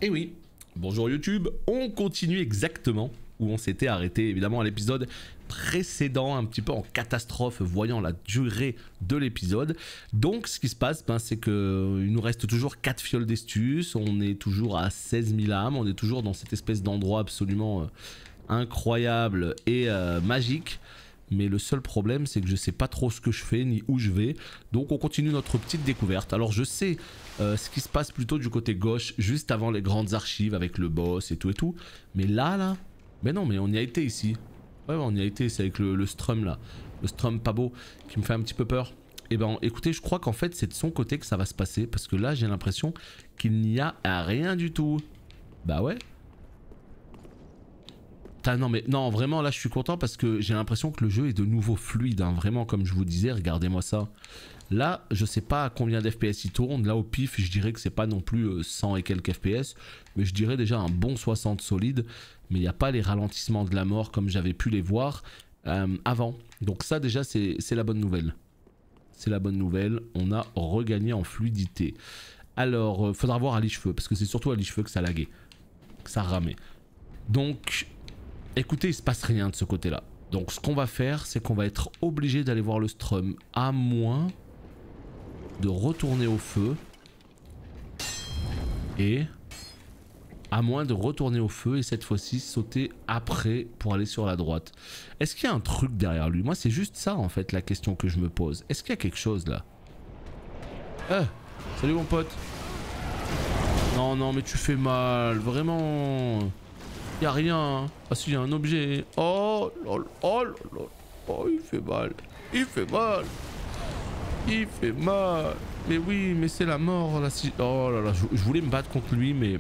Et oui, bonjour YouTube, on continue exactement où on s'était arrêté évidemment à l'épisode précédent, un petit peu en catastrophe voyant la durée de l'épisode. Donc ce qui se passe, c'est qu'il nous reste toujours 4 fioles d'estus, on est toujours à 16 000 âmes, on est toujours dans cette espèce d'endroit absolument incroyable et magique. Mais le seul problème, c'est que je sais pas trop ce que je fais ni où je vais. Donc on continue notre petite découverte. Alors je sais ce qui se passe plutôt du côté gauche, juste avant les grandes archives avec le boss et tout. Mais là... Mais non, mais on y a été ici. Ouais, on y a été, c'est avec le Strum là. Le Strum pas beau, qui me fait un petit peu peur. Et ben écoutez, je crois qu'en fait c'est de son côté que ça va se passer. Parce que là j'ai l'impression qu'il n'y a rien du tout. Bah ouais. Non mais non, vraiment là je suis content parce que j'ai l'impression que le jeu est de nouveau fluide, hein. Vraiment comme je vous disais, regardez-moi ça. Là je sais pas à combien d'FPS il tourne, là au pif je dirais que c'est pas non plus 100 et quelques FPS, mais je dirais déjà un bon 60 solide, mais il n'y a pas les ralentissements de la mort comme j'avais pu les voir avant. Donc ça déjà c'est la bonne nouvelle. C'est la bonne nouvelle, on a regagné en fluidité. Alors faudra voir à l'Icheveux, parce que c'est surtout à l'Icheveux que ça laguait, que ça ramait. Donc... écoutez, il se passe rien de ce côté-là. Donc ce qu'on va faire, c'est qu'on va être obligé d'aller voir le Strum, à moins de retourner au feu. Et à moins de retourner au feu et cette fois-ci sauter après pour aller sur la droite. Est-ce qu'il y a un truc derrière lui? Moi c'est juste ça en fait la question que je me pose. Est-ce qu'il y a quelque chose là? Salut mon pote. Non non mais tu fais mal, vraiment. Y'a rien, hein. Ah si, y a un objet. Oh lol, oh lol, oh il fait mal, il fait mal, il fait mal. Mais oui, mais c'est la mort là. Si... oh là là, je voulais me battre contre lui, mais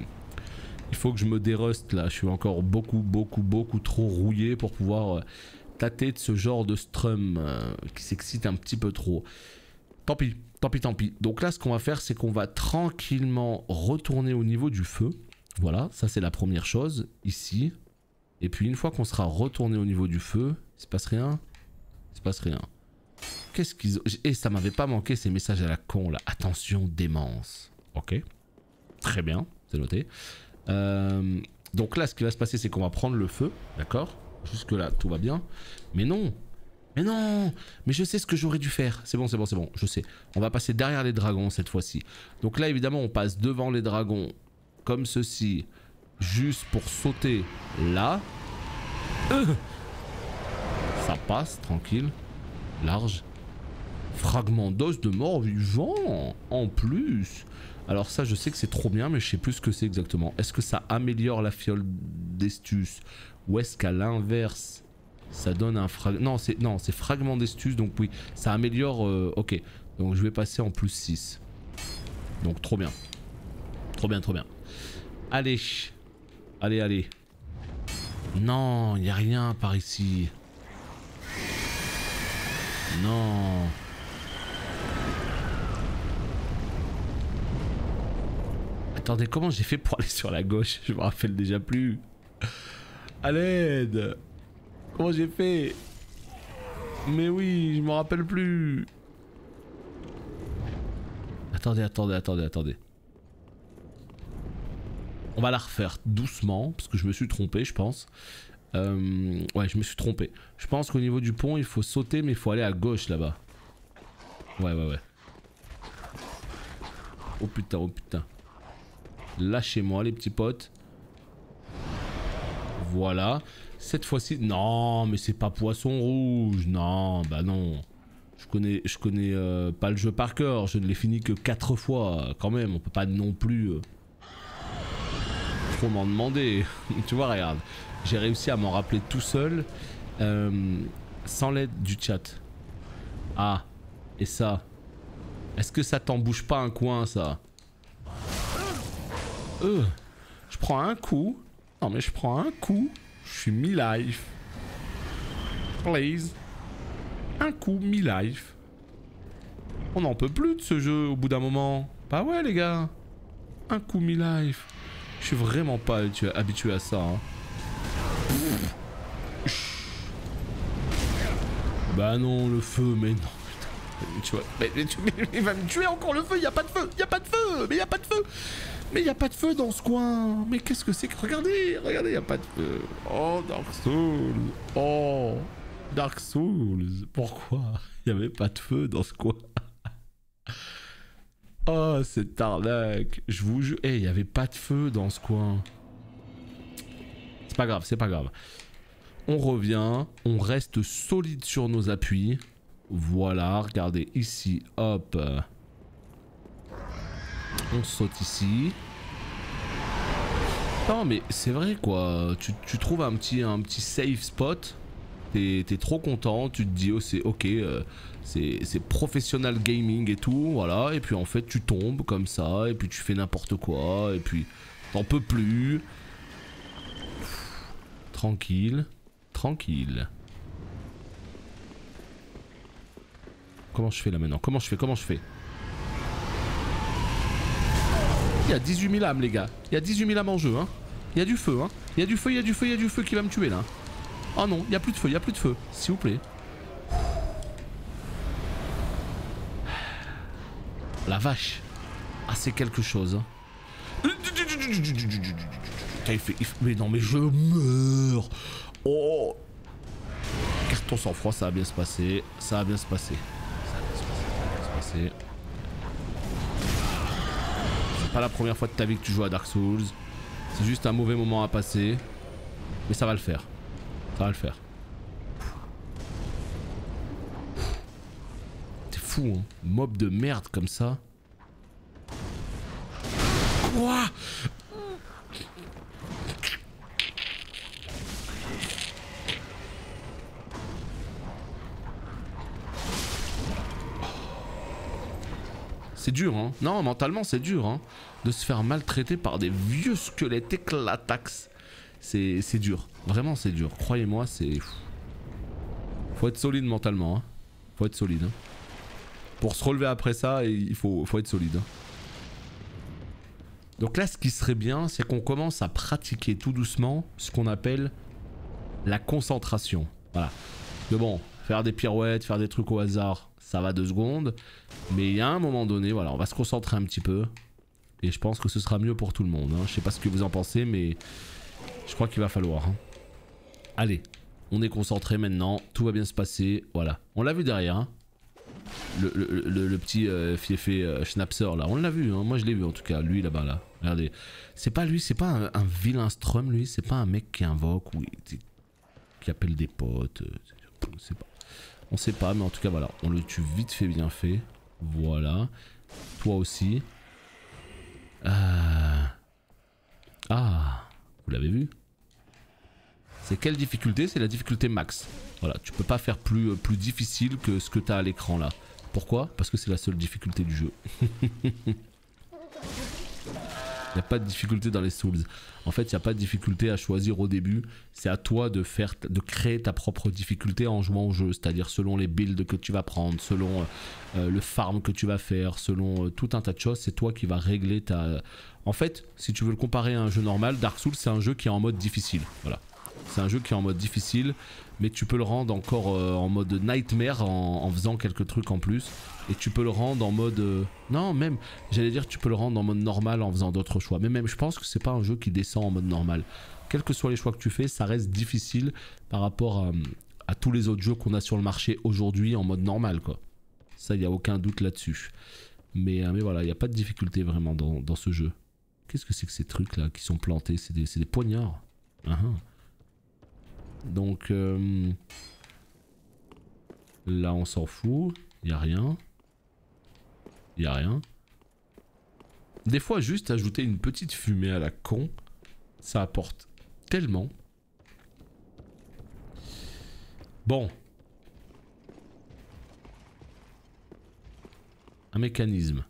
il faut que je me déruste là. Je suis encore beaucoup trop rouillé pour pouvoir tâter de ce genre de Strum qui s'excite un petit peu trop. Tant pis, tant pis, tant pis. Donc là, ce qu'on va faire, c'est qu'on va tranquillement retourner au niveau du feu. Voilà, ça c'est la première chose, ici. Et puis une fois qu'on sera retourné au niveau du feu, il se passe rien. Il se passe rien. Qu'est-ce qu'ils ont... Et ça m'avait pas manqué ces messages à la con là. Attention, démence. Ok. Très bien, c'est noté. Donc là, ce qui va se passer, c'est qu'on va prendre le feu. D'accord? Jusque là, tout va bien. Mais non! Mais non! Mais je sais ce que j'aurais dû faire. C'est bon, c'est bon, c'est bon, je sais. On va passer derrière les dragons cette fois-ci. Donc là, évidemment, on passe devant les dragons. Comme ceci, juste pour sauter là. Ça passe, tranquille, large. Fragment d'os de mort vivant, en plus. Alors ça, je sais que c'est trop bien, mais je sais plus ce que c'est exactement. Est-ce que ça améliore la fiole d'estus? Ou est-ce qu'à l'inverse, ça donne un fragment... Non, c'est fragment d'estus, donc oui, ça améliore... ok, donc je vais passer en plus 6. Donc trop bien. Trop bien, trop bien. Allez, allez, allez. Non, il n'y a rien par ici. Non. Attendez, comment j'ai fait pour aller sur la gauche? Je me rappelle déjà plus. À l'aide. Comment j'ai fait? Mais oui, je me rappelle plus. Attendez, attendez, attendez, attendez. On va la refaire doucement, parce que je me suis trompé, je pense. Ouais, je me suis trompé. Je pense qu'au niveau du pont, il faut sauter, mais il faut aller à gauche, là-bas. Ouais, ouais, ouais. Oh putain, oh putain. Lâchez-moi, les petits potes. Voilà. Cette fois-ci... Non, mais c'est pas Poisson Rouge. Non, bah non. Je connais pas le jeu par cœur. Je ne l'ai fini que 4 fois. Quand même, on peut pas non plus... m'en demander. Tu vois, regarde, j'ai réussi à m'en rappeler tout seul sans l'aide du chat. Ah, et ça, est-ce que ça t'en bouge pas un coin, ça? Je prends un coup. Non mais je prends un coup. Je suis mi-life. Please. Un coup mi-life. On n'en peut plus de ce jeu au bout d'un moment. Bah ouais les gars. Un coup mi-life. Je suis vraiment pas habitué à ça. Hein. Bah non, le feu, mais non. Tu vois, mais il va me tuer encore le feu, il n'y a pas de feu, il n'y a pas de feu, mais il n'y a pas de feu. Mais il n'y a pas de feu dans ce coin. Mais qu'est-ce que c'est que... Regardez, regardez, il n'y a pas de feu. Oh, Dark Souls. Oh, Dark Souls. Pourquoi il n'y avait pas de feu dans ce coin? Oh, cette arnaque. Je vous jure. Eh, il n'y avait pas de feu dans ce coin. C'est pas grave, c'est pas grave. On revient. On reste solide sur nos appuis. Voilà, regardez ici. Hop. On saute ici. Non mais c'est vrai quoi, tu trouves un petit safe spot, t'es trop content, tu te dis oh c'est ok, c'est professionnel gaming et tout, voilà, et puis en fait tu tombes comme ça, et puis tu fais n'importe quoi, et puis t'en peux plus. Tranquille, tranquille. Comment je fais là maintenant? Comment je fais? Il y a 18 000 âmes les gars, il y a 18 000 âmes en jeu hein. Il y a du feu hein, il y a du feu qui va me tuer là. Oh non, il n'y a plus de feu, s'il vous plaît. La vache. Ah c'est quelque chose hein. Mais non mais je meurs. Oh. Garde ton sang-froid, ça va bien se passer. Pas la première fois de ta vie que tu joues à Dark Souls. C'est juste un mauvais moment à passer. Mais ça va le faire. T'es fou hein. Mob de merde comme ça. Quoi? C'est dur hein. Non, mentalement c'est dur hein. De se faire maltraiter par des vieux squelettes éclatax. C'est dur. Vraiment c'est dur. Croyez-moi, c'est... Faut être solide mentalement hein. Faut être solide hein. Pour se relever après ça, il faut être solide hein. Donc là ce qui serait bien, c'est qu'on commence à pratiquer tout doucement ce qu'on appelle la concentration. Voilà. Mais bon, faire des pirouettes, faire des trucs au hasard, ça va 2 secondes. Mais il y a un moment donné, voilà, on va se concentrer un petit peu. Et je pense que ce sera mieux pour tout le monde hein. Je sais pas ce que vous en pensez, mais je crois qu'il va falloir hein. Allez, on est concentré maintenant, tout va bien se passer, voilà. On l'a vu derrière hein. Le petit fiefé Schnapser là, on l'a vu hein. Moi je l'ai vu en tout cas, lui là-bas là. Regardez, c'est pas lui, c'est pas un vilain Strum lui, c'est pas un mec qui invoque ou qui appelle des potes, on sait pas, mais en tout cas voilà, on le tue vite fait bien fait, voilà. Toi aussi. Ah, vous l'avez vu? C'est quelle difficulté? C'est la difficulté max. Voilà, tu peux pas faire plus difficile que ce que tu as à l'écran là. Pourquoi? Parce que c'est la seule difficulté du jeu. Il n'y a pas de difficulté dans les Souls. En fait, il n'y a pas de difficulté à choisir au début. C'est à toi de créer ta propre difficulté en jouant au jeu. C'est-à-dire selon les builds que tu vas prendre, selon le farm que tu vas faire, selon tout un tas de choses. C'est toi qui vas régler ta... En fait, si tu veux le comparer à un jeu normal, Dark Souls, c'est un jeu qui est en mode difficile. Voilà. C'est un jeu qui est en mode difficile, mais tu peux le rendre encore en mode nightmare en faisant quelques trucs en plus. Et tu peux le rendre en mode... Non, même, j'allais dire tu peux le rendre en mode normal en faisant d'autres choix. Mais même, je pense que c'est pas un jeu qui descend en mode normal. Quels que soient les choix que tu fais, ça reste difficile par rapport à tous les autres jeux qu'on a sur le marché aujourd'hui en mode normal, quoi. Ça, il n'y a aucun doute là-dessus. Mais voilà, il n'y a pas de difficulté vraiment dans ce jeu. Qu'est-ce que c'est que ces trucs là qui sont plantés? C'est des poignards. Donc là on s'en fout, il n'y a rien. Il n'y a rien. Des fois juste ajouter une petite fumée à la con, ça apporte tellement. Bon. Un mécanisme.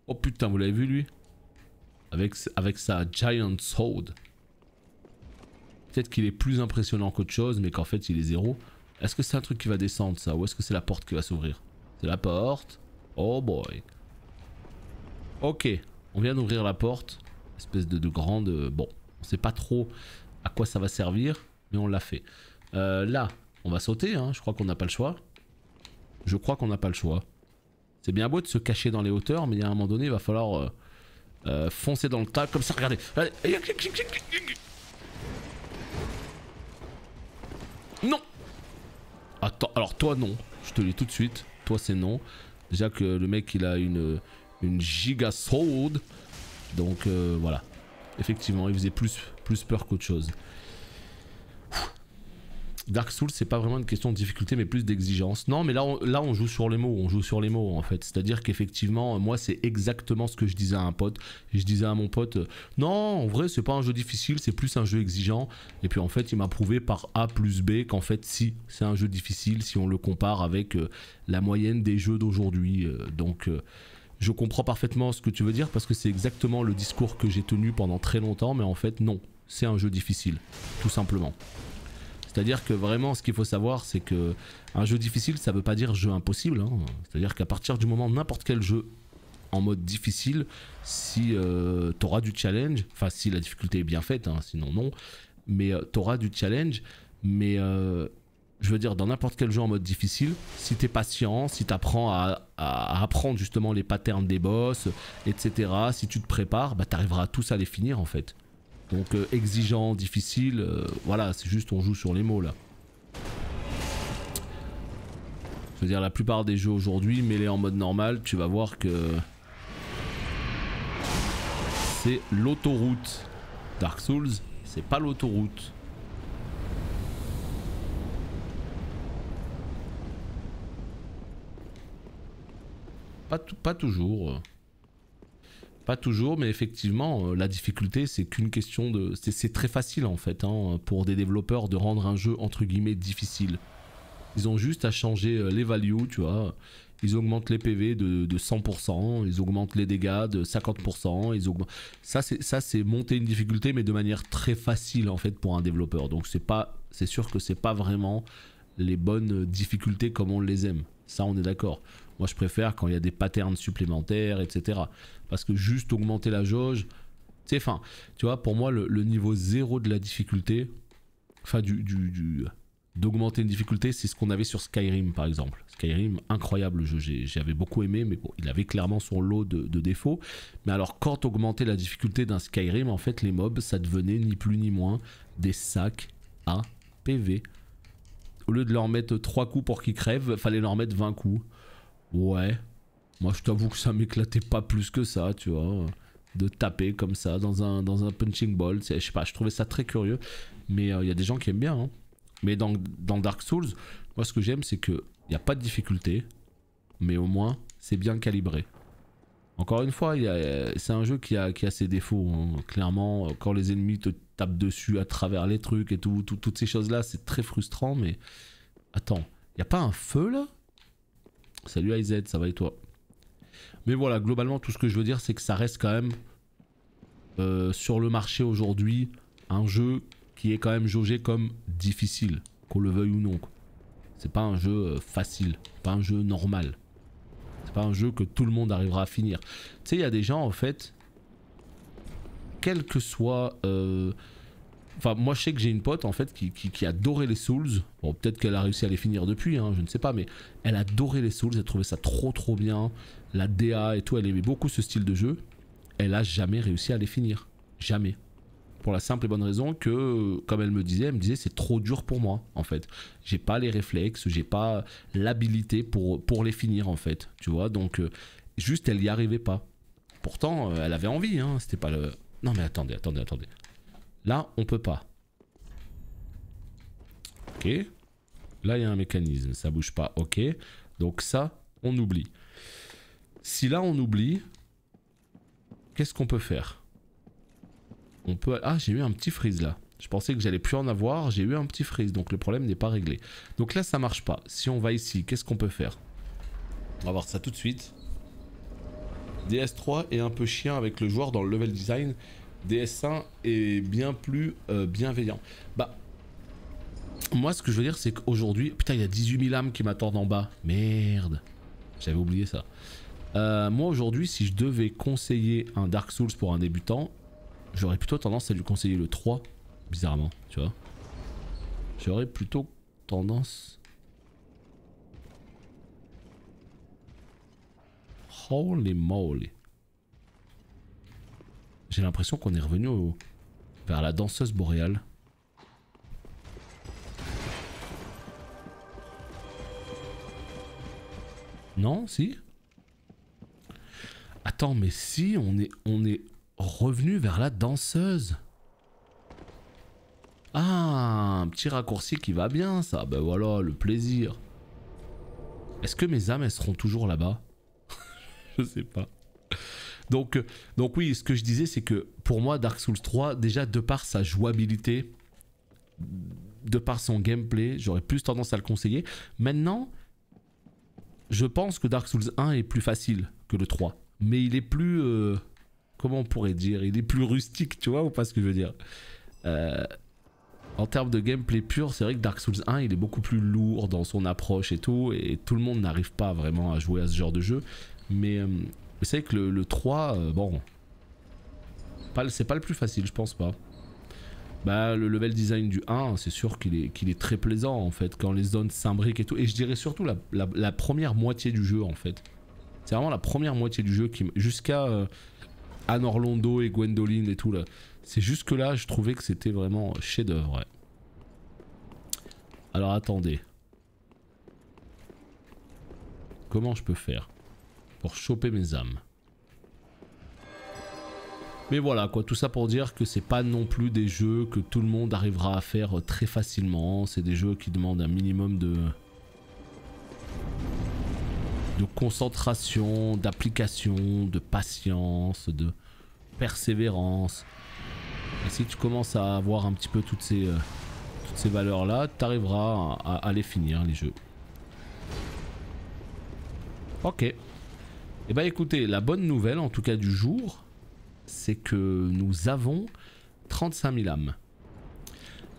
Oh putain, vous l'avez vu lui? Avec sa Giant Sword. Peut-être qu'il est plus impressionnant qu'autre chose, mais qu'en fait il est zéro. Est-ce que c'est un truc qui va descendre ça? Ou est-ce que c'est la porte qui va s'ouvrir? C'est la porte. Oh boy. Ok, on vient d'ouvrir la porte. Espèce de grande... Bon, on sait pas trop à quoi ça va servir, mais on l'a fait. Là, on va sauter, hein. Je crois qu'on n'a pas le choix. C'est bien beau de se cacher dans les hauteurs, mais il y a un moment donné, il va falloir Foncez dans le tas comme ça, regardez. Allez. Non. Attends, alors toi non, je te le dis tout de suite, toi c'est non. Déjà que le mec il a une giga sword, donc voilà. Effectivement, il faisait plus peur qu'autre chose. Dark Souls, c'est pas vraiment une question de difficulté, mais plus d'exigence. Non, mais là on joue sur les mots, en fait. C'est-à-dire qu'effectivement, moi, c'est exactement ce que je disais à un pote. Je disais à mon pote, non, en vrai, c'est pas un jeu difficile, c'est plus un jeu exigeant. Et puis en fait, il m'a prouvé par A plus B qu'en fait, si, c'est un jeu difficile, si on le compare avec la moyenne des jeux d'aujourd'hui. Donc, je comprends parfaitement ce que tu veux dire, parce que c'est exactement le discours que j'ai tenu pendant très longtemps, mais en fait, non, c'est un jeu difficile, tout simplement. C'est-à-dire que vraiment, ce qu'il faut savoir, c'est que un jeu difficile, ça veut pas dire jeu impossible. Hein. C'est-à-dire qu'à partir du moment n'importe quel jeu en mode difficile, si tu auras du challenge, enfin si la difficulté est bien faite, hein, sinon non, mais tu auras du challenge, mais je veux dire dans n'importe quel jeu en mode difficile, si tu es patient, si tu apprends à apprendre justement les patterns des boss, etc., si tu te prépares, bah, tu arriveras tous à les finir en fait. Donc exigeant, difficile, voilà, c'est juste on joue sur les mots là. Je veux dire, la plupart des jeux aujourd'hui, mets-les en mode normal, tu vas voir que c'est l'autoroute. Dark Souls, c'est pas l'autoroute. Pas toujours. Pas toujours, mais effectivement, la difficulté, c'est qu'une question de... C'est très facile en fait, hein, pour des développeurs de rendre un jeu entre guillemets difficile. Ils ont juste à changer les values, tu vois. Ils augmentent les PV de 100%, ils augmentent les dégâts de 50%, ils augmentent... Ça, c'est monter une difficulté, mais de manière très facile en fait pour un développeur. Donc c'est sûr que c'est pas vraiment les bonnes difficultés comme on les aime. Ça, on est d'accord. Moi, je préfère quand il y a des patterns supplémentaires, etc. Parce que juste augmenter la jauge, tu sais, enfin, tu vois, pour moi, le niveau 0 de la difficulté, enfin, d'augmenter une difficulté, c'est ce qu'on avait sur Skyrim, par exemple. Skyrim, incroyable jeu, j'avais beaucoup aimé, mais bon, il avait clairement son lot de défauts. Mais alors, quand augmenter la difficulté d'un Skyrim, en fait, les mobs, ça devenait ni plus ni moins des sacs à PV. Au lieu de leur mettre 3 coups pour qu'ils crèvent, fallait leur mettre 20 coups. Ouais, moi je t'avoue que ça m'éclatait pas plus que ça, tu vois, de taper comme ça dans un punching ball, je sais pas, je trouvais ça très curieux, mais il y a des gens qui aiment bien, hein. Mais dans Dark Souls, moi ce que j'aime c'est qu'il n'y a pas de difficulté, mais au moins c'est bien calibré. Encore une fois, c'est un jeu qui a ses défauts, hein. Clairement, quand les ennemis te tapent dessus à travers les trucs et toutes ces choses là, c'est très frustrant, mais attends, il n'y a pas un feu là? Salut IZ, ça va et toi? Mais voilà, globalement, tout ce que je veux dire, c'est que ça reste quand même sur le marché aujourd'hui un jeu qui est quand même jaugé comme difficile, qu'on le veuille ou non. C'est pas un jeu facile, pas un jeu normal. C'est pas un jeu que tout le monde arrivera à finir. Tu sais, il y a des gens en fait, quel que soit... Enfin, moi je sais que j'ai une pote en fait qui adorait les Souls. Bon, peut-être qu'elle a réussi à les finir depuis, hein, je ne sais pas, mais elle adorait les Souls, elle trouvait ça trop bien. La DA et tout, elle aimait beaucoup ce style de jeu. Elle a jamais réussi à les finir. Jamais. Pour la simple et bonne raison que, comme elle me disait c'est trop dur pour moi en fait. J'ai pas les réflexes, j'ai pas l'habilité pour les finir en fait. Tu vois, donc juste elle y arrivait pas. Pourtant, elle avait envie, hein, c'était pas le... Non mais attendez. Là, on peut pas. Ok. Là, il y a un mécanisme, ça bouge pas. Ok. Donc ça, on oublie. Si là, on oublie, qu'est-ce qu'on peut faire? On peut... Ah, j'ai eu un petit freeze là. Je pensais que j'allais plus en avoir, j'ai eu un petit freeze, donc le problème n'est pas réglé. Donc là, ça marche pas. Si on va ici, qu'est-ce qu'on peut faire? On va voir ça tout de suite. DS3 est un peu chiant avec le joueur dans le level design. DS1 est bien plus bienveillant. Bah, moi ce que je veux dire c'est qu'aujourd'hui... Putain, il y a 18 000 âmes qui m'attendent en bas. Merde. J'avais oublié ça. Moi aujourd'hui, si je devais conseiller un Dark Souls pour un débutant, j'aurais plutôt tendance à lui conseiller le 3. Bizarrement, tu vois. J'aurais plutôt tendance... Holy moly. J'ai l'impression qu'on est revenu vers la danseuse boréale. Non, si? Attends, mais si, on est revenu vers la danseuse. Ah, un petit raccourci qui va bien, ça. Ben voilà, le plaisir. Est-ce que mes âmes, elles seront toujours là-bas? Je sais pas. Donc oui, ce que je disais, c'est que pour moi, Dark Souls 3, déjà de par sa jouabilité, de par son gameplay, j'aurais plus tendance à le conseiller. Maintenant, je pense que Dark Souls 1 est plus facile que le 3. Mais il est plus... comment on pourrait dire? Il est plus rustique, tu vois, ou pas ce que je veux dire? En termes de gameplay pur, c'est vrai que Dark Souls 1, il est beaucoup plus lourd dans son approche et tout le monde n'arrive pas vraiment à jouer à ce genre de jeu. Mais c'est vrai que le 3, bon... c'est pas le plus facile, je pense pas. Bah, le level design du 1, c'est sûr qu'il est très plaisant en fait, quand les zones s'imbriquent et tout. Et je dirais surtout la première moitié du jeu en fait. C'est vraiment la première moitié du jeu qui jusqu'à Anne Orlando et Gwendoline et tout là. C'est jusque là, je trouvais que c'était vraiment chef-d'œuvre. Ouais. Alors attendez. Comment je peux faire pour choper mes âmes? Mais voilà quoi, tout ça pour dire que c'est pas non plus des jeux que tout le monde arrivera à faire très facilement. C'est des jeux qui demandent un minimum de concentration, d'application, de patience, de persévérance. Et si tu commences à avoir un petit peu toutes ces valeurs là, tu arriveras à les finir les jeux. Ok. Et bah écoutez, la bonne nouvelle en tout cas du jour, c'est que nous avons 35 000 âmes.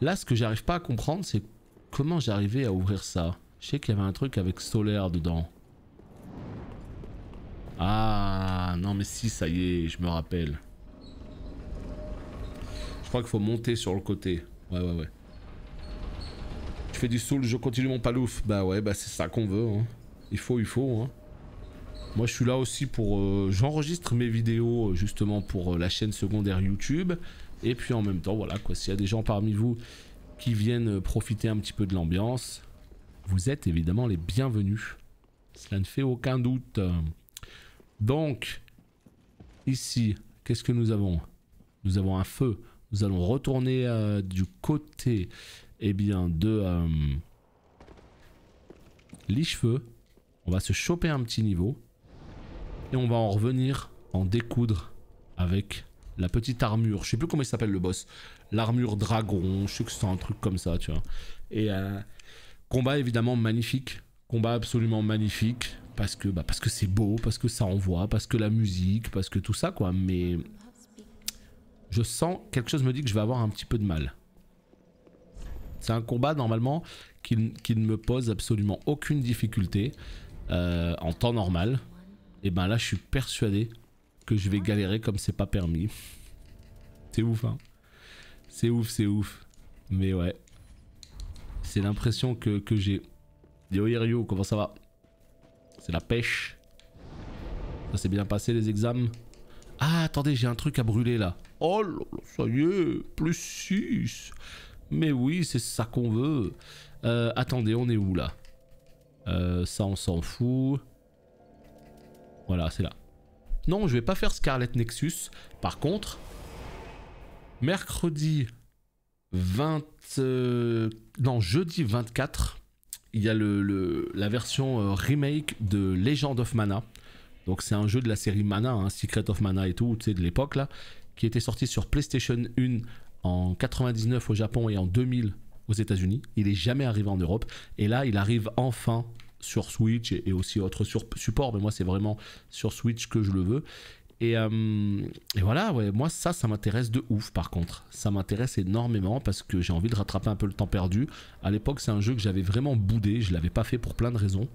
Là, ce que j'arrive pas à comprendre, c'est comment j'arrivais à ouvrir ça. Je sais qu'il y avait un truc avec solaire dedans. Ah, non mais si, ça y est, je me rappelle. Je crois qu'il faut monter sur le côté. Ouais. Je fais du soul, je continue mon palouf. Bah ouais, bah c'est ça qu'on veut. Hein. Il faut. Hein. Moi je suis là aussi pour... j'enregistre mes vidéos justement pour la chaîne secondaire YouTube. Et puis en même temps, voilà quoi, s'il y a des gens parmi vous qui viennent profiter un petit peu de l'ambiance, vous êtes évidemment les bienvenus. Cela ne fait aucun doute. Donc, ici, qu'est-ce que nous avons? Nous avons un feu. Nous allons retourner du côté de Lichefeu. On va se choper un petit niveau. Et on va en revenir en découdre avec la petite armure. Je sais plus comment il s'appelle le boss. L'armure dragon. Je sais que c'est un truc comme ça, tu vois. Et combat évidemment magnifique. Combat absolument magnifique. Parce que c'est beau, parce que ça envoie, parce que la musique, parce que tout ça quoi. Mais je sens, quelque chose me dit que je vais avoir un petit peu de mal. C'est un combat normalement qui ne me pose absolument aucune difficulté en temps normal. Et ben là je suis persuadé que je vais galérer comme c'est pas permis. C'est ouf hein. C'est ouf. Mais ouais. C'est l'impression que j'ai. Yo Yerio, comment ça va? C'est la pêche. Ça s'est bien passé les examens. Ah attendez, j'ai un truc à brûler là. Oh là là, ça y est, plus 6. Mais oui, c'est ça qu'on veut. Attendez, on est où là? Ça on s'en fout. Voilà, c'est là. Non, je vais pas faire Scarlet Nexus. Par contre, mercredi 20... non, jeudi 24, il y a la version remake de Legend of Mana. Donc c'est un jeu de la série Mana, hein, Secret of Mana et tout, tu sais, de l'époque là, qui était sorti sur PlayStation 1 en 99 au Japon et en 2000 aux États-Unis. Il est jamais arrivé en Europe. Et là, il arrive enfin sur Switch et aussi autres supports, mais moi c'est vraiment sur Switch que je le veux. Et voilà, ouais, moi ça m'intéresse de ouf par contre. Ça m'intéresse énormément parce que j'ai envie de rattraper un peu le temps perdu. À l'époque c'est un jeu que j'avais vraiment boudé, je l'avais pas fait pour plein de raisons.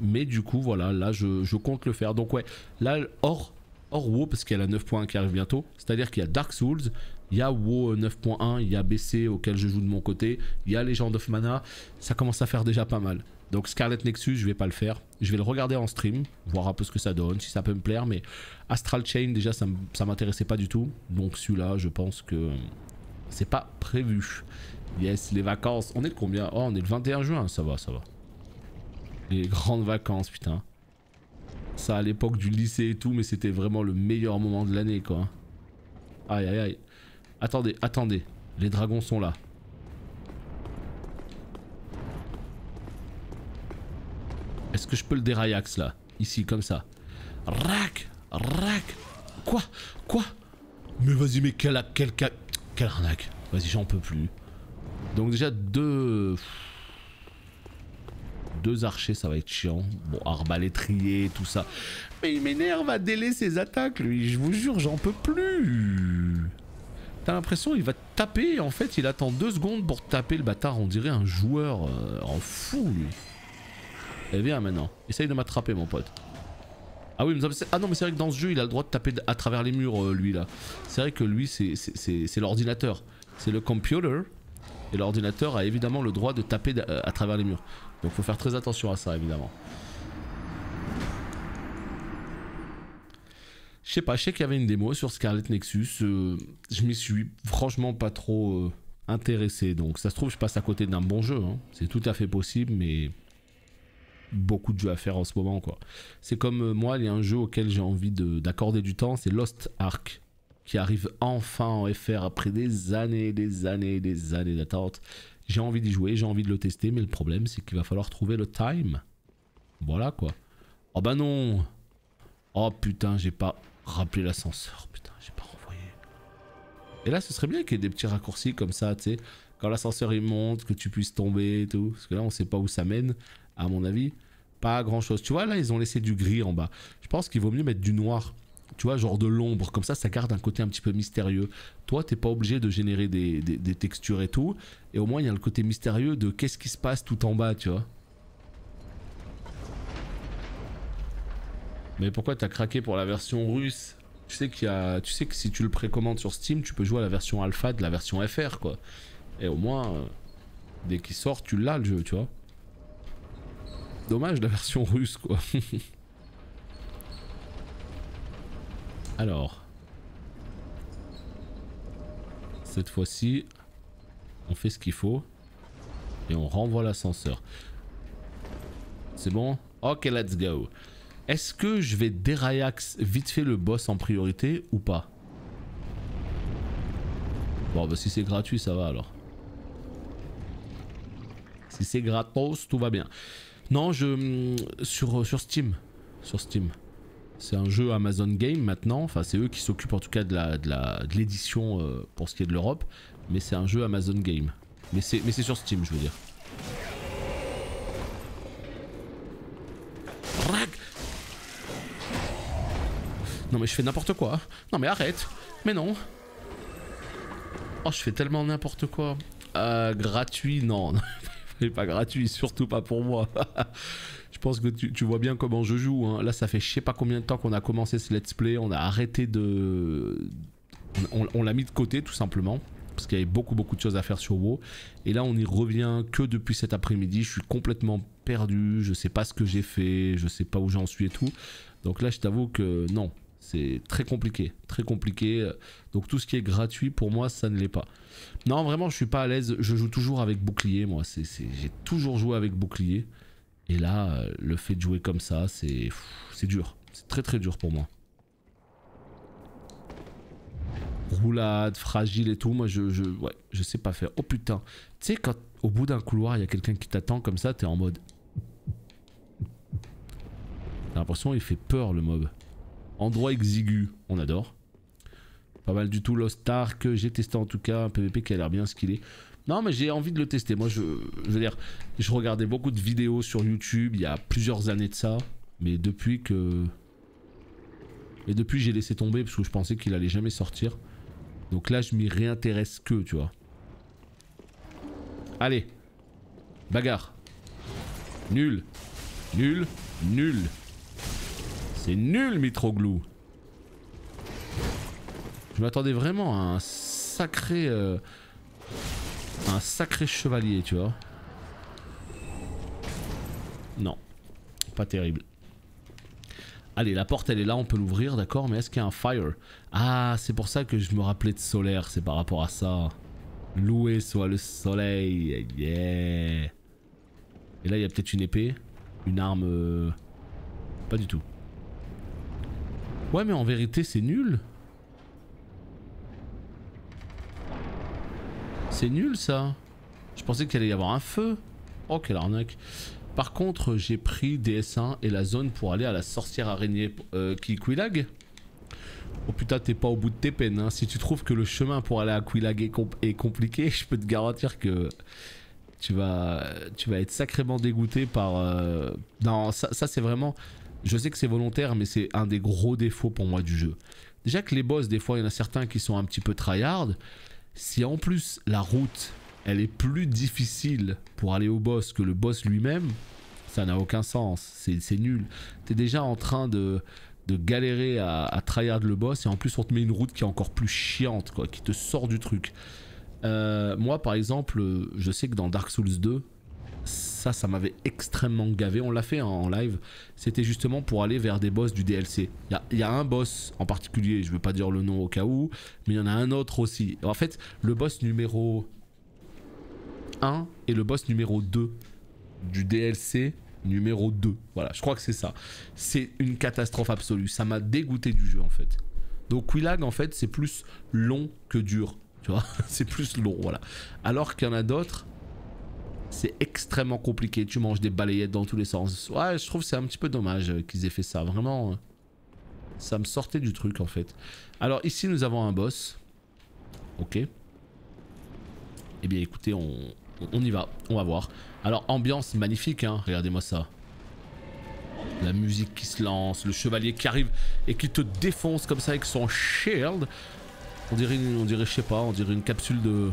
Mais du coup voilà, là je compte le faire. Donc ouais, là hors WoW, parce qu'il y a la 9.1 qui arrive bientôt, c'est-à-dire qu'il y a Dark Souls, il y a WoW 9.1, il y a BC auquel je joue de mon côté, il y a Legend of Mana, ça commence à faire déjà pas mal. Donc Scarlet Nexus, je vais pas le faire. Je vais le regarder en stream, voir un peu ce que ça donne, si ça peut me plaire. Mais Astral Chain, déjà, ça m'intéressait pas du tout. Donc celui-là, je pense que c'est pas prévu. Yes, les vacances. On est de combien? Oh, on est le 21 juin, ça va, ça va. Les grandes vacances, putain. Ça à l'époque du lycée et tout, mais c'était vraiment le meilleur moment de l'année, quoi. Aïe, aïe, aïe. Attendez, attendez. Les dragons sont là. Est-ce que je peux le déraillax là? Ici, comme ça. Rac! Rac! Quoi? Quoi? Mais vas-y, mais quelle arnaque. Vas-y, j'en peux plus. Donc déjà, deux archers, ça va être chiant. Bon, arbalétrier, tout ça. Mais il m'énerve à délai ses attaques, lui. Je vous jure, j'en peux plus. T'as l'impression il va te taper, en fait il attend 2 secondes pour taper le bâtard, on dirait un joueur en fou lui. Eh bien maintenant, essaye de m'attraper mon pote. Ah oui, mais ah non mais c'est vrai que dans ce jeu il a le droit de taper à travers les murs lui là. C'est vrai que lui c'est l'ordinateur, c'est le computer. Et l'ordinateur a évidemment le droit de taper à travers les murs. Donc faut faire très attention à ça évidemment. Je sais pas, je sais qu'il y avait une démo sur Scarlet Nexus, je m'y suis franchement pas trop intéressé, donc ça se trouve je passe à côté d'un bon jeu, hein. C'est tout à fait possible, mais beaucoup de jeux à faire en ce moment quoi. C'est comme moi, il y a un jeu auquel j'ai envie d'accorder du temps, c'est Lost Ark, qui arrive enfin en FR après des années d'attente. J'ai envie d'y jouer, j'ai envie de le tester, mais le problème c'est qu'il va falloir trouver le time. Voilà quoi. Oh bah non. Oh putain, j'ai pas rappelé l'ascenseur, putain, j'ai pas renvoyé. Et là, ce serait bien qu'il y ait des petits raccourcis comme ça, tu sais, quand l'ascenseur il monte, que tu puisses tomber et tout. Parce que là, on sait pas où ça mène, à mon avis. Pas grand chose. Tu vois, là, ils ont laissé du gris en bas. Je pense qu'il vaut mieux mettre du noir. Tu vois, genre de l'ombre. Comme ça garde un côté un petit peu mystérieux. Toi, t'es pas obligé de générer des textures et tout. Et au moins, il y a le côté mystérieux de qu'est-ce qui se passe tout en bas, tu vois. Mais pourquoi t'as craqué pour la version russe? Tu sais que si tu le précommandes sur Steam, tu peux jouer à la version alpha de la version FR quoi. Et au moins, dès qu'il sort, tu l'as le jeu, tu vois. Dommage la version russe quoi. Alors. Cette fois-ci, on fait ce qu'il faut. Et on renvoie l'ascenseur. C'est bon? Ok, let's go. Est-ce que je vais déraillax vite fait le boss en priorité ou pas? Bon bah si c'est gratuit ça va alors. Si c'est gratos tout va bien. Non sur Steam. Sur Steam. C'est un jeu Amazon Game maintenant. Enfin c'est eux qui s'occupent en tout cas de l'édition pour ce qui est de l'Europe. Mais c'est un jeu Amazon Game. Mais c'est sur Steam je veux dire. Non mais je fais n'importe quoi. Non mais arrête. Mais non. Oh je fais tellement n'importe quoi. Gratuit non. Pas gratuit, surtout pas pour moi. Je pense que tu vois bien comment je joue. Hein. Là ça fait je sais pas combien de temps qu'on a commencé ce let's play. On a arrêté de... On l'a mis de côté tout simplement. Parce qu'il y avait beaucoup de choses à faire sur WoW. Et là on y revient que depuis cet après-midi. Je suis complètement perdu. Je sais pas ce que j'ai fait. Je sais pas où j'en suis et tout. Donc là je t'avoue que non. C'est très compliqué, très compliqué. Donc tout ce qui est gratuit pour moi ça ne l'est pas. Non vraiment je suis pas à l'aise, je joue toujours avec bouclier moi, j'ai toujours joué avec bouclier. Et là le fait de jouer comme ça c'est dur, c'est très dur pour moi. Roulade, fragile et tout, moi ouais, je sais pas faire. Oh putain, tu sais quand au bout d'un couloir il y a quelqu'un qui t'attend comme ça, t'es en mode... T'as l'impression il fait peur le mob. Endroit exigu, on adore. Pas mal du tout Lost Ark, j'ai testé en tout cas un PVP qui a l'air bien skillé. Non mais j'ai envie de le tester, moi je veux dire, je regardais beaucoup de vidéos sur YouTube il y a plusieurs années de ça. Mais depuis j'ai laissé tomber parce que je pensais qu'il allait jamais sortir. Donc là je m'y réintéresse que, tu vois. Allez, bagarre. Nul, nul, nul. C'est nul Mitroglou. Je m'attendais vraiment à un sacré chevalier tu vois. Non, pas terrible. Allez, la porte elle est là, on peut l'ouvrir, d'accord, mais est-ce qu'il y a un fire? Ah, c'est pour ça que je me rappelais de solaire, c'est par rapport à ça. Loué soit le soleil, yeah. Et là il y a peut-être une épée, une arme... Pas du tout. Ouais mais en vérité c'est nul. C'est nul ça. Je pensais qu'il allait y avoir un feu. Oh quelle arnaque. Par contre j'ai pris DS1 et la zone pour aller à la sorcière araignée qui Quelaag. Oh putain t'es pas au bout de tes peines hein. Si tu trouves que le chemin pour aller à Quelaag est compliqué, je peux te garantir que tu vas être sacrément dégoûté par... Non ça c'est vraiment... Je sais que c'est volontaire mais c'est un des gros défauts pour moi du jeu. Déjà que les boss des fois il y en a certains qui sont un petit peu tryhard. Si en plus la route elle est plus difficile pour aller au boss que le boss lui-même, ça n'a aucun sens, c'est nul. T'es déjà en train de galérer à tryhard le boss et en plus on te met une route qui est encore plus chiante quoi, qui te sort du truc. Moi par exemple, je sais que dans Dark Souls 2, ça m'avait extrêmement gavé, on l'a fait en live, c'était justement pour aller vers des boss du DLC. Il y a un boss en particulier, je veux pas dire le nom au cas où, mais il y en a un autre aussi. En fait, le boss numéro 1 et le boss numéro 2 du DLC numéro 2, voilà, je crois que c'est ça. C'est une catastrophe absolue, ça m'a dégoûté du jeu en fait. Donc Quelaag en fait c'est plus long que dur, tu vois, c'est plus long, voilà. Alors qu'il y en a d'autres, c'est extrêmement compliqué, tu manges des balayettes dans tous les sens. Ouais, je trouve que c'est un petit peu dommage qu'ils aient fait ça, vraiment. Ça me sortait du truc en fait. Alors ici nous avons un boss. Ok. Eh bien écoutez, on y va, on va voir. Alors ambiance magnifique, hein, regardez-moi ça. La musique qui se lance, le chevalier qui arrive et qui te défonce comme ça avec son shield. On dirait je sais pas, on dirait une capsule de...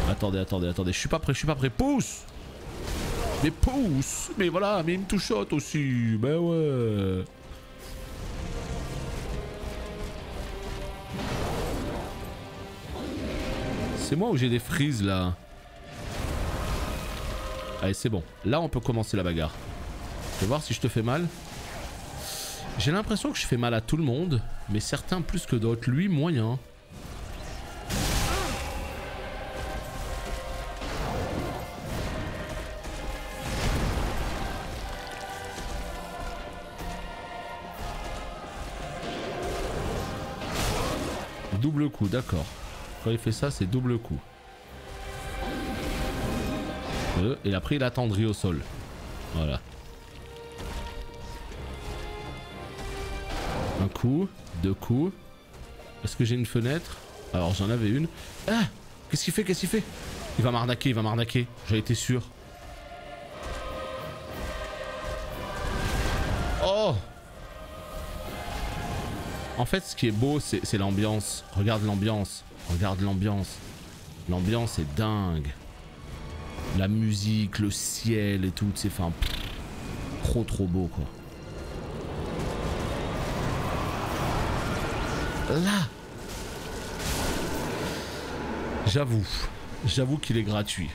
Attendez, je suis pas prêt, pousse! Mais pousse! Mais voilà, mais il me touchote aussi, ben ouais! C'est moi ou j'ai des frises là? Allez c'est bon, là on peut commencer la bagarre. Je vais voir si je te fais mal. J'ai l'impression que je fais mal à tout le monde, mais certains plus que d'autres, lui moyen. Double coup, d'accord. Quand il fait ça, c'est double coup. Et après, il attendrit au sol. Voilà. Un coup, deux coups. Est-ce que j'ai une fenêtre? Alors, j'en avais une. Ah! Qu'est-ce qu'il fait? Il va m'arnaquer, J'en étais sûr. Oh! En fait, ce qui est beau, c'est l'ambiance. Regarde l'ambiance. L'ambiance est dingue. La musique, le ciel et tout, c'est enfin trop beau quoi. Là, j'avoue qu'il est gratuit.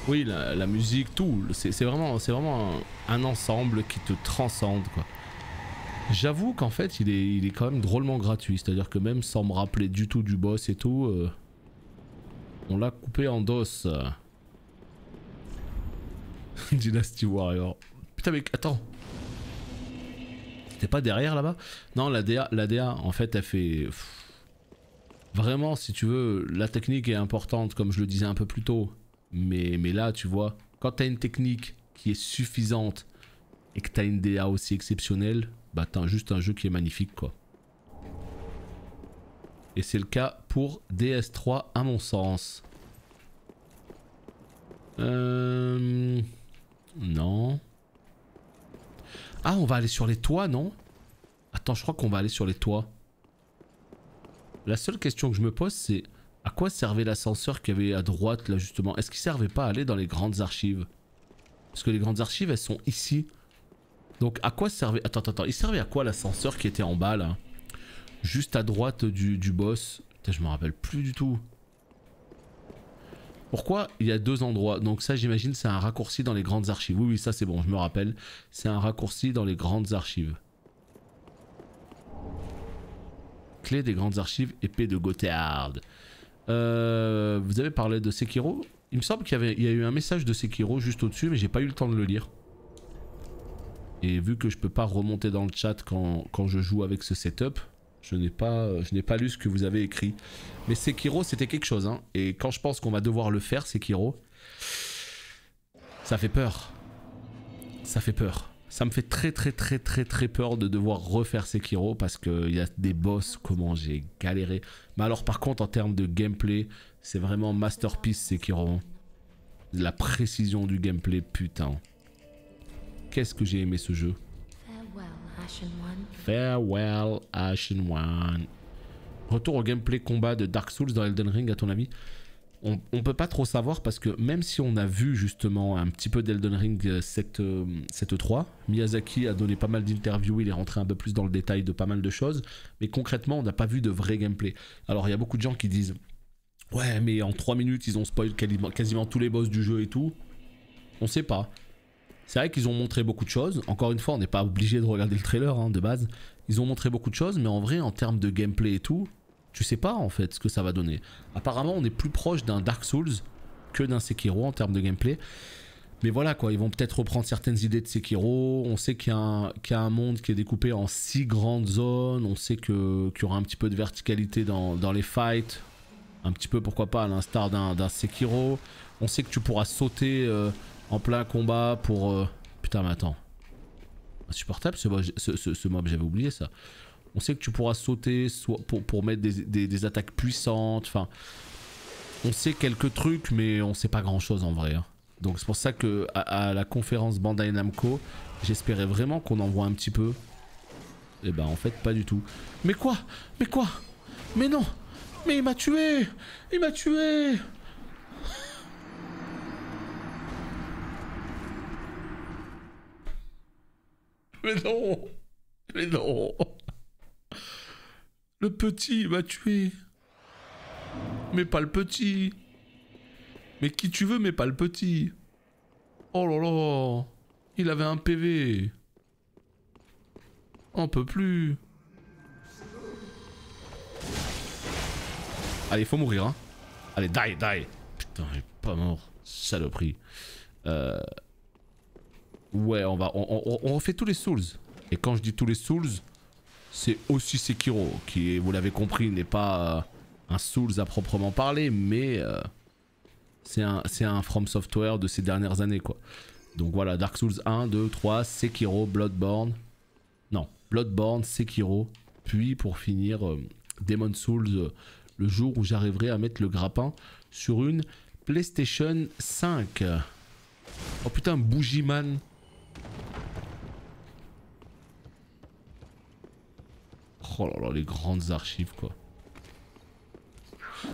Oui, la musique, tout, c'est vraiment un ensemble qui te transcende quoi. J'avoue qu'en fait il est quand même drôlement gratuit, c'est-à-dire que même sans me rappeler du tout du boss et tout, on l'a coupé en dos. Dynasty Warrior. Putain mec, attends. T'es pas derrière là-bas? Non, la DA en fait elle fait... Vraiment si tu veux, la technique est importante comme je le disais un peu plus tôt. Mais là tu vois, quand t'as une technique qui est suffisante et que t'as une DA aussi exceptionnelle, bah t'as juste un jeu qui est magnifique quoi. Et c'est le cas pour DS3 à mon sens. Non. Ah on va aller sur les toits non? Attends je crois qu'on va aller sur les toits. La seule question que je me pose c'est à quoi servait l'ascenseur qu'il y avait à droite là justement? Est-ce qu'il servait pas à aller dans les grandes archives? Parce que les grandes archives elles sont ici. Donc à quoi servait... Attends, il servait à quoi l'ascenseur qui était en bas là? Juste à droite du boss. Putain, je me rappelle plus du tout. Pourquoi il y a 2 endroits? Donc ça j'imagine c'est un raccourci dans les grandes archives. Oui oui ça c'est bon, je me rappelle. C'est un raccourci dans les grandes archives. Clé des grandes archives, épée de Gotthard. Vous avez parlé de Sekiro. Il me semble qu'il y a eu un message de Sekiro juste au-dessus mais j'ai pas eu le temps de le lire. Et vu que je peux pas remonter dans le chat quand je joue avec ce setup, je n'ai pas lu ce que vous avez écrit. Mais Sekiro c'était quelque chose hein. Et quand je pense qu'on va devoir le faire Sekiro, ça fait peur. Ça fait peur. Ça me fait très peur de devoir refaire Sekiro parce qu'il y a des boss, comment j'ai galéré. Mais alors par contre en termes de gameplay, c'est vraiment masterpiece Sekiro. La précision du gameplay, putain. Qu'est-ce que j'ai aimé ce jeu. Farewell Ashen One. Retour au gameplay combat de Dark Souls dans Elden Ring à ton avis? On peut pas trop savoir parce que même si on a vu justement un petit peu d'Elden Ring cette 3, Miyazaki a donné pas mal d'interviews, il est rentré un peu plus dans le détail de pas mal de choses, mais concrètement on n'a pas vu de vrai gameplay. Alors il y a beaucoup de gens qui disent ouais mais en 3 minutes ils ont spoil quasiment tous les boss du jeu et tout. On sait pas. C'est vrai qu'ils ont montré beaucoup de choses, encore une fois on n'est pas obligé de regarder le trailer hein, de base. Ils ont montré beaucoup de choses mais en vrai en termes de gameplay et tout, tu sais pas en fait ce que ça va donner. Apparemment on est plus proche d'un Dark Souls que d'un Sekiro en termes de gameplay. Mais voilà quoi, ils vont peut-être reprendre certaines idées de Sekiro. On sait qu'il y a un monde qui est découpé en 6 grandes zones. On sait qu'il y aura un petit peu de verticalité dans les fights. Un petit peu pourquoi pas à l'instar d'un Sekiro. On sait que tu pourras sauter en plein combat pour... Putain mais attends. Insupportable ce mob, j'avais oublié ça. On sait que tu pourras sauter soit pour mettre des attaques puissantes. Enfin, on sait quelques trucs, mais on sait pas grand chose en vrai. Hein. Donc c'est pour ça que à la conférence Bandai Namco, j'espérais vraiment qu'on en voit un petit peu. Et ben en fait pas du tout. Mais quoi? Mais quoi? Mais non! Mais il m'a tué! Il m'a tué! Mais non! Mais non! Le petit m'a tué. Mais pas le petit. Mais qui tu veux, mais pas le petit. Oh là là. Il avait un PV. On peut plus. Allez, faut mourir, hein. Allez, die, die. Putain, il est pas mort. Saloperie. Ouais, on refait tous les Souls. Et quand je dis tous les Souls... C'est aussi Sekiro, qui, vous l'avez compris, n'est pas un Souls à proprement parler, mais c'est un From Software de ces dernières années, quoi. Donc voilà, Dark Souls 1, 2, 3, Sekiro, Bloodborne. Non, Bloodborne, Sekiro, puis pour finir, Demon Souls, le jour où j'arriverai à mettre le grappin sur une PlayStation 5. Oh putain, Boogeyman. Oh là là, les grandes archives quoi.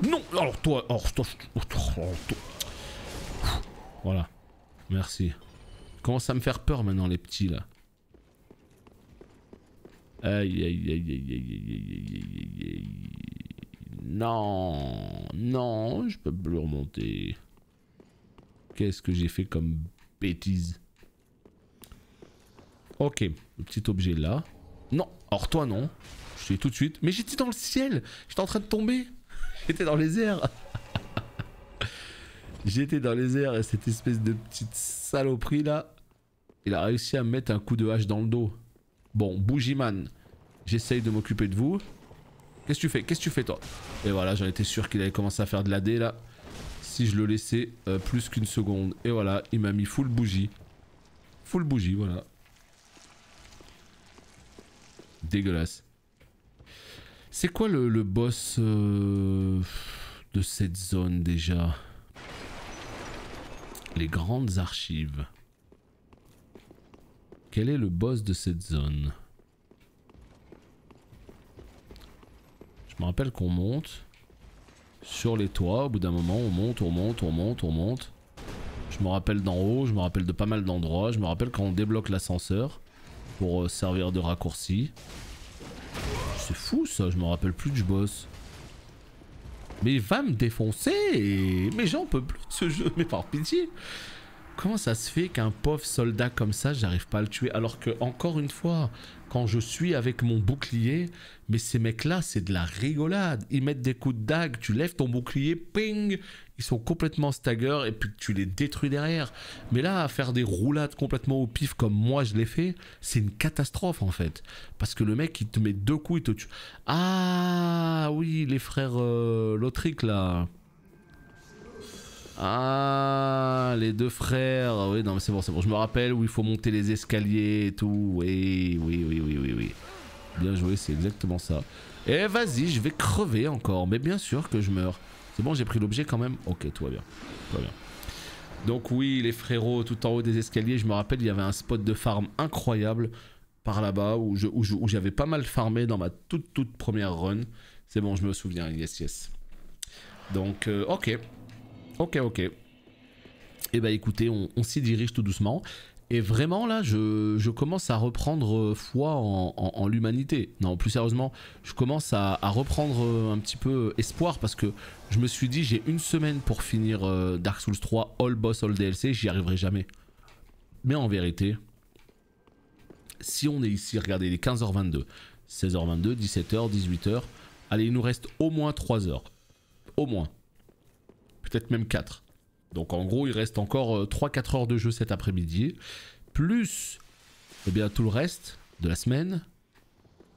Non, alors toi, voilà, merci. Commence à me faire peur maintenant les petits là. Aïe aïe aïe aïe aïe aïe aïe aïe. Non, non, je peux plus remonter. Qu'est-ce que j'ai fait comme bêtise? Ok, le petit objet là. Non, alors toi non. Je suis tout de suite. Mais j'étais dans le ciel. J'étais en train de tomber. J'étais dans les airs. J'étais dans les airs et cette espèce de petite saloperie là. Il a réussi à me mettre un coup de hache dans le dos. Bon, Boogeyman. J'essaye de m'occuper de vous. Qu'est-ce que tu fais? Qu'est-ce que tu fais toi? Et voilà, j'en étais sûr qu'il allait commencer à faire de l'AD là. Si je le laissais plus qu'une seconde. Et voilà, il m'a mis full bougie. Full bougie, voilà. Dégueulasse. C'est quoi le boss de cette zone déjà? Les grandes archives. Quel est le boss de cette zone? Je me rappelle qu'on monte sur les toits. Au bout d'un moment, on monte, on monte, on monte, on monte. Je me rappelle d'en haut, je me rappelle de pas mal d'endroits. Je me rappelle quand on débloque l'ascenseur pour servir de raccourci. C'est fou ça, je me rappelle plus du boss. Mais il va me défoncer. Mais j'en peux plus de ce jeu, mais par pitié. Comment ça se fait qu'un pauvre soldat comme ça, j'arrive pas à le tuer? Alors que, encore une fois, quand je suis avec mon bouclier, mais ces mecs-là, c'est de la rigolade. Ils mettent des coups de dague, tu lèves ton bouclier, ping, ils sont complètement stagger et puis tu les détruis derrière. Mais là, à faire des roulades complètement au pif comme moi je l'ai fait, c'est une catastrophe en fait. Parce que le mec, il te met 2 coups, il te tue. Ah oui, les frères Lothric là. Ah, les 2 frères. Oui, non, mais c'est bon, c'est bon. Je me rappelle où il faut monter les escaliers et tout. Oui, oui, oui, oui, oui, oui. Bien joué, c'est exactement ça. Et vas-y, je vais crever encore. Mais bien sûr que je meurs. C'est bon, j'ai pris l'objet quand même. Ok, tout va bien. Tout va bien. Donc oui, les frérots, tout en haut des escaliers, je me rappelle, il y avait un spot de farm incroyable par là-bas où j'avais pas mal farmé dans ma toute première run. C'est bon, je me souviens. Yes, yes. Donc, ok. Ok, ok. Et bah écoutez, on s'y dirige tout doucement. Et vraiment là, je commence à reprendre foi en l'humanité. Non, plus sérieusement, je commence à reprendre un petit peu espoir parce que je me suis dit, j'ai 1 semaine pour finir Dark Souls 3, all boss, all DLC, j'y arriverai jamais. Mais en vérité, si on est ici, regardez, il est 15h22, 16h22, 17h, 18h, allez, il nous reste au moins 3 heures. Au moins. Peut-être même 4. Donc en gros il reste encore 3-4 heures de jeu cet après-midi. Plus eh bien, tout le reste de la semaine.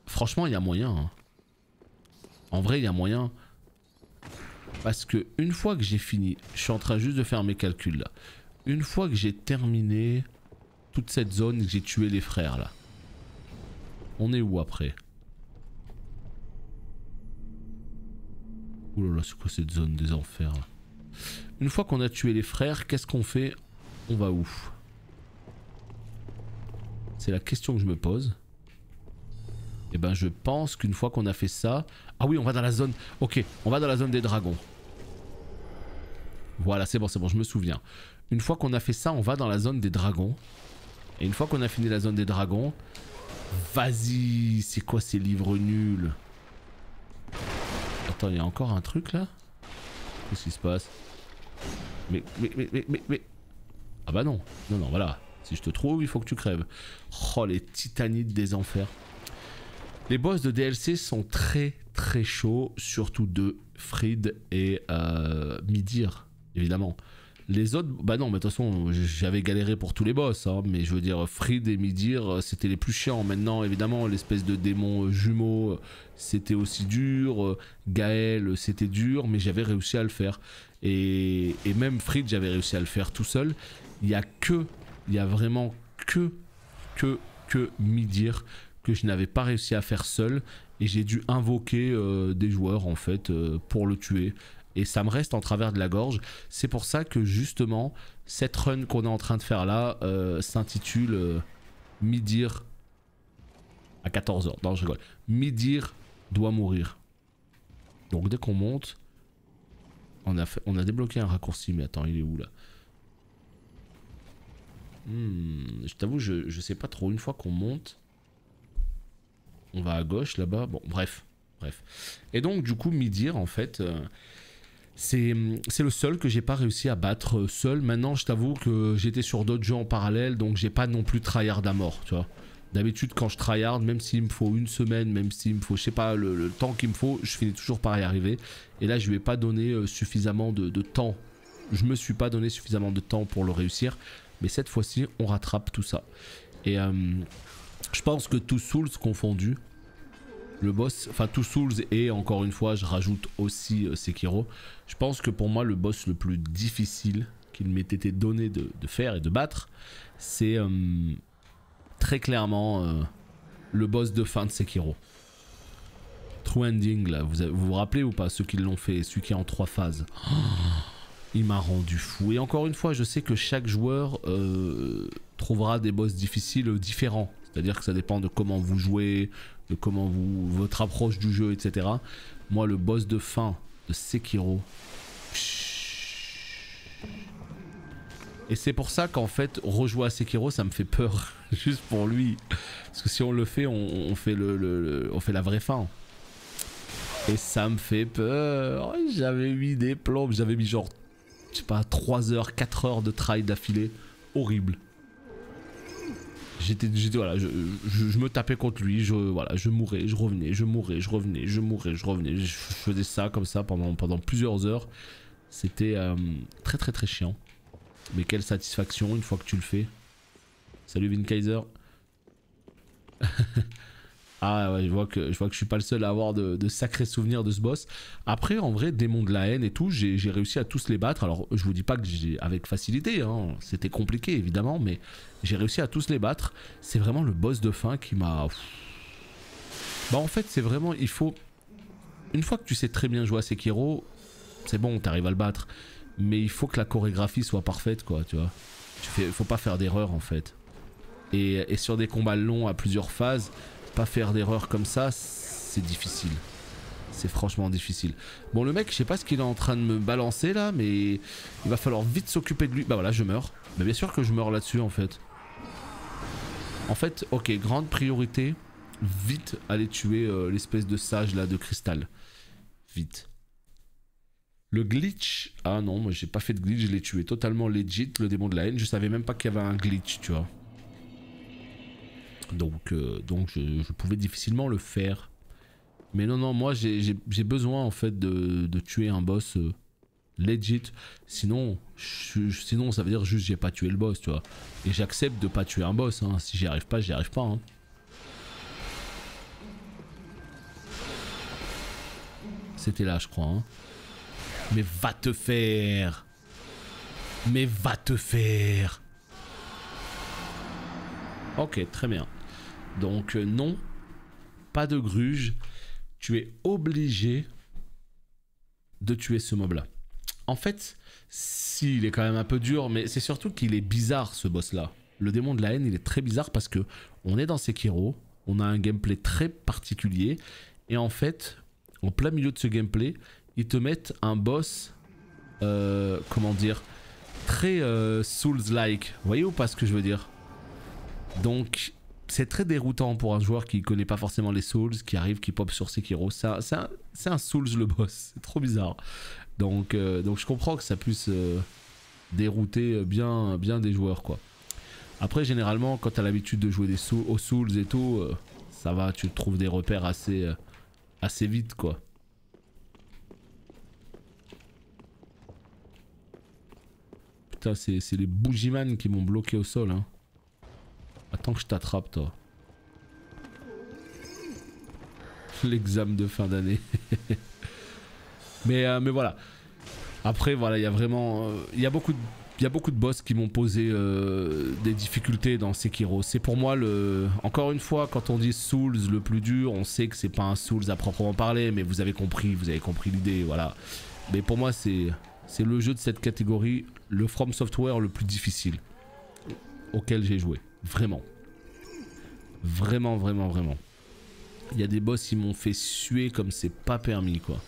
Franchement il y a moyen. Hein. En vrai il y a moyen. Parce que une fois que j'ai fini, je suis en train juste de faire mes calculs là. Une fois que j'ai terminé toute cette zone et que j'ai tué les frères là. On est où après? Ouh là là, c'est quoi cette zone des enfers là? Une fois qu'on a tué les frères, qu'est-ce qu'on fait? On va où? C'est la question que je me pose. Et ben je pense qu'une fois qu'on a fait ça... Ah oui, on va dans la zone... Ok, on va dans la zone des dragons. Voilà, c'est bon, je me souviens. Une fois qu'on a fait ça, on va dans la zone des dragons. Et une fois qu'on a fini la zone des dragons... Vas-y, c'est quoi ces livres nuls? Attends, il y a encore un truc là? Qu'est-ce qui se passe? Mais... Ah bah non. Non, voilà. Si je te trouve, il faut que tu crèves. Oh, les titanites des enfers. Les boss de DLC sont très chauds. Surtout de Fried et Midir, évidemment. Les autres... Bah non, mais de toute façon, j'avais galéré pour tous les boss. Hein, mais je veux dire, Fried et Midir, c'était les plus chiants. Maintenant, évidemment, l'espèce de démon jumeau, c'était aussi dur. Gaël, c'était dur. Mais j'avais réussi à le faire. Et même Fried, j'avais réussi à le faire tout seul. Il y a vraiment que Midir que je n'avais pas réussi à faire seul. Et j'ai dû invoquer des joueurs en fait pour le tuer. Et ça me reste en travers de la gorge. C'est pour ça que justement, cette run qu'on est en train de faire là s'intitule Midir à 14h. Non, je rigole. Midir doit mourir. Donc dès qu'on monte, on a débloqué un raccourci. Mais attends, il est où là? Je t'avoue, je sais pas trop. Une fois qu'on monte, on va à gauche là-bas. Bon, bref. Et donc du coup, Midir en fait... c'est le seul que j'ai pas réussi à battre seul. Maintenant, je t'avoue que j'étais sur d'autres jeux en parallèle, donc j'ai pas non plus tryhard à mort, tu vois. D'habitude, quand je tryhard, même s'il me faut 1 semaine, même s'il me faut, je sais pas, le temps qu'il me faut, je finis toujours par y arriver. Et là, je lui ai pas donné suffisamment de temps. Je me suis pas donné suffisamment de temps pour le réussir. Mais cette fois-ci, on rattrape tout ça. Et je pense que tous Souls confondus, le boss, enfin tous Souls et encore une fois je rajoute aussi Sekiro, je pense que pour moi le boss le plus difficile qu'il m'ait été donné de faire et de battre, c'est très clairement le boss de fin de Sekiro. True Ending là, vous vous rappelez ou pas, ceux qui l'ont fait, celui qui est en 3 phases. Oh, il m'a rendu fou. Et encore une fois, je sais que chaque joueur trouvera des boss difficiles différents. C'est-à-dire que ça dépend de comment vous jouez, de comment votre approche du jeu, etc. Moi, le boss de fin de Sekiro... Et c'est pour ça qu'en fait, rejouer à Sekiro, ça me fait peur. Juste pour lui. Parce que si on le fait, on fait la vraie fin. Et ça me fait peur. J'avais mis des plombes, j'avais mis genre, je sais pas, 3 heures, 4 heures de try d'affilée. Horrible. J'étais voilà, je me tapais contre lui, voilà, je mourais, je revenais, je mourais, je revenais, je mourais, je revenais. Je faisais ça comme ça pendant plusieurs heures. C'était très très très chiant. Mais quelle satisfaction une fois que tu le fais. Salut Vin Kaiser. Ah ouais, je vois que je suis pas le seul à avoir de sacrés souvenirs de ce boss. Après, en vrai, démon de la haine et tout, j'ai réussi à tous les battre. Alors, je vous dis pas que j'ai avec facilité, hein. C'était compliqué évidemment, mais j'ai réussi à tous les battre. C'est vraiment le boss de fin qui m'a... Bah en fait, c'est vraiment, il faut... Une fois que tu sais très bien jouer à Sekiro, c'est bon, t'arrives à le battre. Mais il faut que la chorégraphie soit parfaite, quoi, tu vois. Faut pas faire d'erreur en fait. Et sur des combats longs à plusieurs phases, pas faire d'erreur comme ça, c'est difficile. C'est franchement difficile. Bon, le mec, je sais pas ce qu'il est en train de me balancer là, mais il va falloir vite s'occuper de lui. Bah voilà, je meurs. Mais bien sûr que je meurs là-dessus en fait. En fait, ok, grande priorité, vite aller tuer l'espèce de sage là de cristal. Vite. Le glitch, ah non, moi j'ai pas fait de glitch, je l'ai tué totalement legit, le démon de la haine. Je savais même pas qu'il y avait un glitch, tu vois. Donc je pouvais difficilement le faire. Mais non, moi j'ai besoin en fait de tuer un boss legit. Sinon ça veut dire juste j'ai pas tué le boss, tu vois. Et j'accepte de pas tuer un boss, hein. Si j'y arrive pas, j'y arrive pas. Hein. C'était là, je crois. Hein. Mais va te faire! Mais va te faire! Ok, très bien. Donc non, pas de gruge. Tu es obligé de tuer ce mob là. En fait, si, il est quand même un peu dur, mais c'est surtout qu'il est bizarre ce boss là. Le démon de la haine, il est très bizarre parce que on est dans Sekiro, on a un gameplay très particulier, et en fait, en plein milieu de ce gameplay, ils te mettent un boss, comment dire, très Souls-like. Vous voyez ou pas ce que je veux dire? Donc c'est très déroutant pour un joueur qui connaît pas forcément les Souls, qui arrive, qui pop sur Sekiro. C'est un Souls le boss, c'est trop bizarre. Donc je comprends que ça puisse dérouter bien des joueurs, quoi. Après, généralement, quand tu as l'habitude de jouer aux Souls et tout, ça va, tu trouves des repères assez vite, quoi. Putain, c'est les bougiman qui m'ont bloqué au sol, hein. Attends que je t'attrape, toi. L'examen de fin d'année. mais voilà. Après, voilà, il y a vraiment... Il y a beaucoup de boss qui m'ont posé des difficultés dans Sekiro. C'est pour moi encore une fois, quand on dit Souls le plus dur, on sait que c'est pas un Souls à proprement parler, mais vous avez compris l'idée, voilà. Mais pour moi, c'est le jeu de cette catégorie, le From Software le plus difficile auquel j'ai joué. Vraiment. Vraiment. Il y a des boss qui m'ont fait suer comme c'est pas permis, quoi.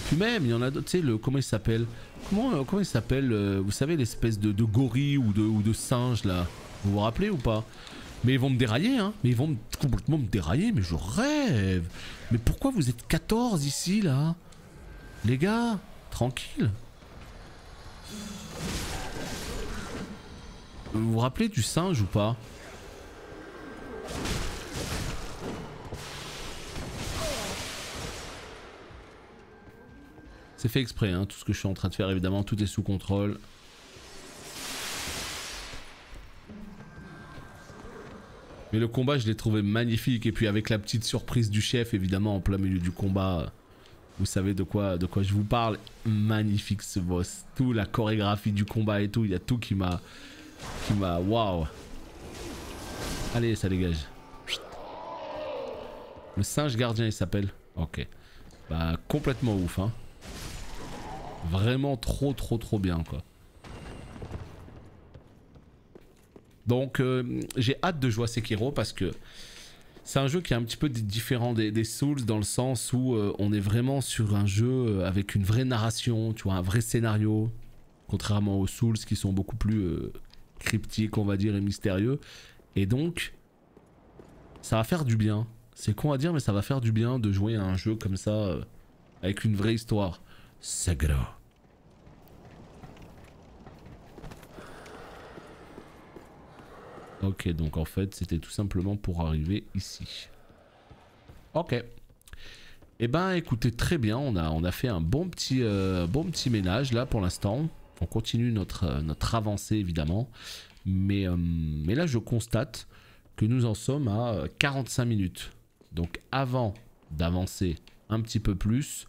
Puis même, il y en a d'autres, tu sais, comment il s'appelle? Comment il s'appelle, vous savez, l'espèce de gorille ou de singe, là? Vous vous rappelez ou pas? Mais ils vont me dérailler, hein. Mais ils vont complètement me dérailler, mais je rêve. Mais pourquoi vous êtes 14 ici, là? Les gars, tranquille. Vous vous rappelez du singe ou pas? C'est fait exprès, hein, tout ce que je suis en train de faire, évidemment, tout est sous contrôle. Mais le combat, je l'ai trouvé magnifique, et puis avec la petite surprise du chef, évidemment, en plein milieu du combat, vous savez de quoi je vous parle. Magnifique ce boss, tout la chorégraphie du combat et tout, il y a tout qui m'a waouh. Allez, ça dégage. Le singe gardien, il s'appelle. Ok. Bah, complètement ouf, hein. Vraiment trop bien, quoi. Donc j'ai hâte de jouer à Sekiro parce que c'est un jeu qui est un petit peu différent des Souls dans le sens où on est vraiment sur un jeu avec une vraie narration, tu vois, un vrai scénario, contrairement aux Souls qui sont beaucoup plus cryptiques, on va dire, et mystérieux. Et donc ça va faire du bien. C'est con à dire, mais ça va faire du bien de jouer à un jeu comme ça, avec une vraie histoire. C'est gros. Ok, donc en fait, c'était tout simplement pour arriver ici. Ok. Eh ben, écoutez, très bien, on a fait un bon petit ménage là pour l'instant. On continue notre avancée évidemment. Mais là, je constate que nous en sommes à 45 minutes. Donc avant d'avancer un petit peu plus,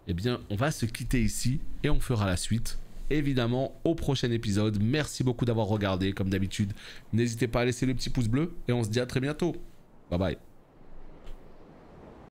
eh bien, on va se quitter ici et on fera la suite. Évidemment, au prochain épisode. Merci beaucoup d'avoir regardé, comme d'habitude. N'hésitez pas à laisser le petit pouce bleu et on se dit à très bientôt. Bye bye.